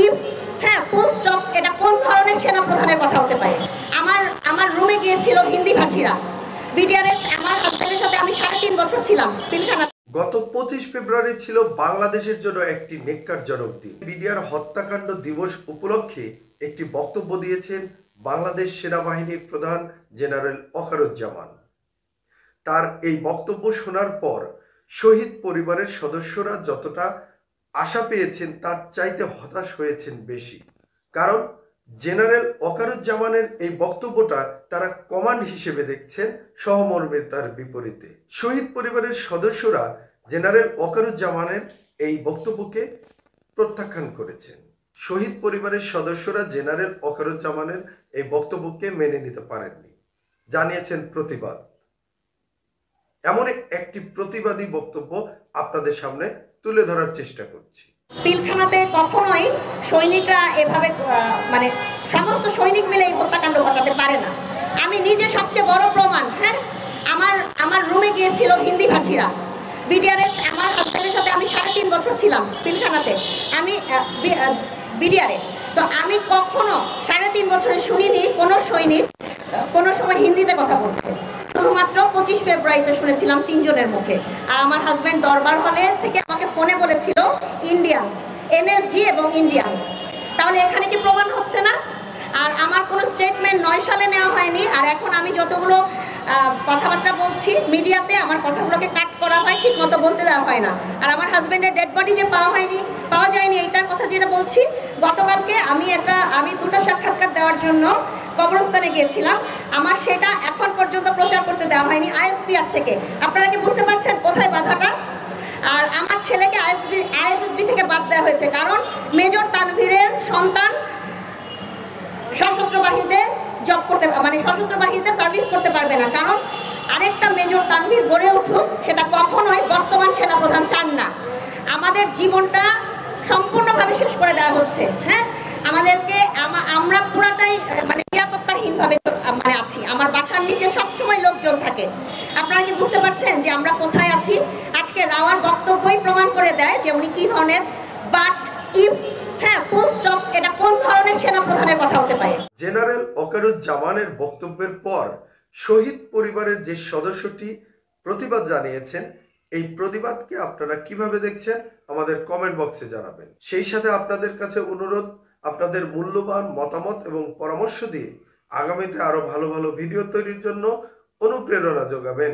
If, হ্যাঁ, full stop, এটা কোন ধরনের সেনা প্রধানের কথা হতে পারে? আমার রুমে গিয়েছিল হিন্দি ভাষীরা। বিডিআরের আমার হাজবেন্ডের সাথে আমি 3.5 বছর ছিলাম পিলখানা। গত 25 ফেব্রুয়ারি ছিল বাংলাদেশের জন্য একটি নেক্কারজনক দিন। বিডিআর হত্যাকাণ্ড দিবস উপলক্ষে একটি বক্তব্য দিয়েছেন বাংলাদেশ সেনাবাহিনীর প্রধান জেনারেল ওয়াকারুজ্জামান। তার এই বক্তব্য শোনার পর শহীদ পরিবারের সদস্যরা যতটা আশা পেয়েছেন তার চাইতে হতাশ হয়েছেন বেশি। কারণ জেনারেল ওয়াকারুজ্জামানের এই বক্তব্যটা তারা কমান্ড হিসেবে দেখছেন সহমর্মিতার বিপরীতে। শহীদ পরিবারের সদস্যরা জেনারেল ওয়াকারুজ্জামানের এই বক্তব্যকে প্রত্যাখ্যান করেছেন। শহীদ পরিবারের সদস্যরা জেনারেল ওয়াকারুজ্জামানের এই বক্তব্যকে মেনে নিতে পারেননি, জানিয়েছেন প্রতিবাদ। এমন একটি প্রতিবাদী বক্তব্য আপনাদের সামনে তুলে ধরার চেষ্টা করছি। পিলখানাতে কখনোই সৈনিকরা এভাবে মানে সমস্ত সৈনিক মিলে এই হত্যাকাণ্ড ঘটাতে পারে না। আমি নিজে সবচেয়ে বড় প্রমাণ। হ্যাঁ, আমার রুমে গিয়েছিল হিন্দি ভাষীরা। বিডিআরের আমার হাজবেন্ডের সাথে আমি 3.5 বছর ছিলাম পিলখানাতে, আমি বিডিআরে। তো আমি কখনো 3.5 বছরে শুনিনি কোনো সৈনিক কোনো সময় হিন্দিতে কথা বলতে। শুধুমাত্র 25 ফেব্রুয়ারিতে শুনেছিলাম 3 জনের মুখে। আর আমার হাজব্যান্ড দরবার হলে থেকে আমাকে ফোনে বলেছিল ইন্ডিয়ানস, এনএসজি এবং ইন্ডিয়ানস। তাহলে এখানে কি প্রমাণ হচ্ছে না? আর আমার কোনো স্টেটমেন্ট 9 সালে নেওয়া হয়নি। আর এখন আমি যতগুলো কথাবার্তা বলছি মিডিয়াতে, আমার কথাগুলোকে কাট করা হয়, ঠিক মতো বলতে দেওয়া হয় না। আর আমার হাজব্যান্ডের ডেড বডি যে পাওয়া যায়নি এইটার কথা যেটা বলছি, গতকালকে আমি 2টা সাক্ষাৎকার দেওয়ার জন্য কবরস্থানে গিয়েছিলাম। আমার সেটা এখন পর্যন্ত প্রচার করতে দেওয়া হয়নি আইএসপিআর থেকে। আপনারা কি বুঝতে পারছেন কোথায় বাধাটা? আর আমার ছেলেকে আইএসএসবি থেকে বাদ দেওয়া হয়েছে, কারণ মেজর তানভীরের সন্তান সশস্ত্র বাহিনীতে জব করতে, মানে সশস্ত্র বাহিনীতে সার্ভিস করতে পারবে না। কারণ আরেকটা মেজর তানভীর গড়ে উঠুক, সেটা কখনোই বর্তমান সেনাপ্রধান চান না। আমাদের জীবনটা সম্পূর্ণভাবে শেষ করে দেওয়া হচ্ছে। হ্যাঁ, আমাদেরকে আমরা পুরাটাই মানে নিরাপত্তাহীনভাবে মানে আছি। আমার বাসার নিচে সবসময় লোকজন থাকে। আপনারা কি বুঝতে পারছেন যে আমরা কোথায় আছি? আজকে রাওয়ার বক্তব্যই প্রমাণ করে দেয় যে উনি কি ধরনের। বাট ইফ, হ্যাঁ, ফুল স্টপ, এটা কোন ধরনের সেনা প্রধানের কথা হতে পারে? জেনারেল ওয়াকারুজ্জামানের বক্তব্যের পর শহীদ পরিবারের যে সদস্যটি প্রতিবাদ জানিয়েছেন, এই প্রতিবাদকে আপনারা কিভাবে দেখছেন আমাদের কমেন্ট বক্সে জানাবেন। সেই সাথে আপনাদের কাছে অনুরোধ, আপনাদের মূল্যবান মতামত এবং পরামর্শ দিয়ে আগামীতে আরো ভালো ভালো ভিডিও তৈরির জন্য অনুপ্রেরণা যোগাবেন।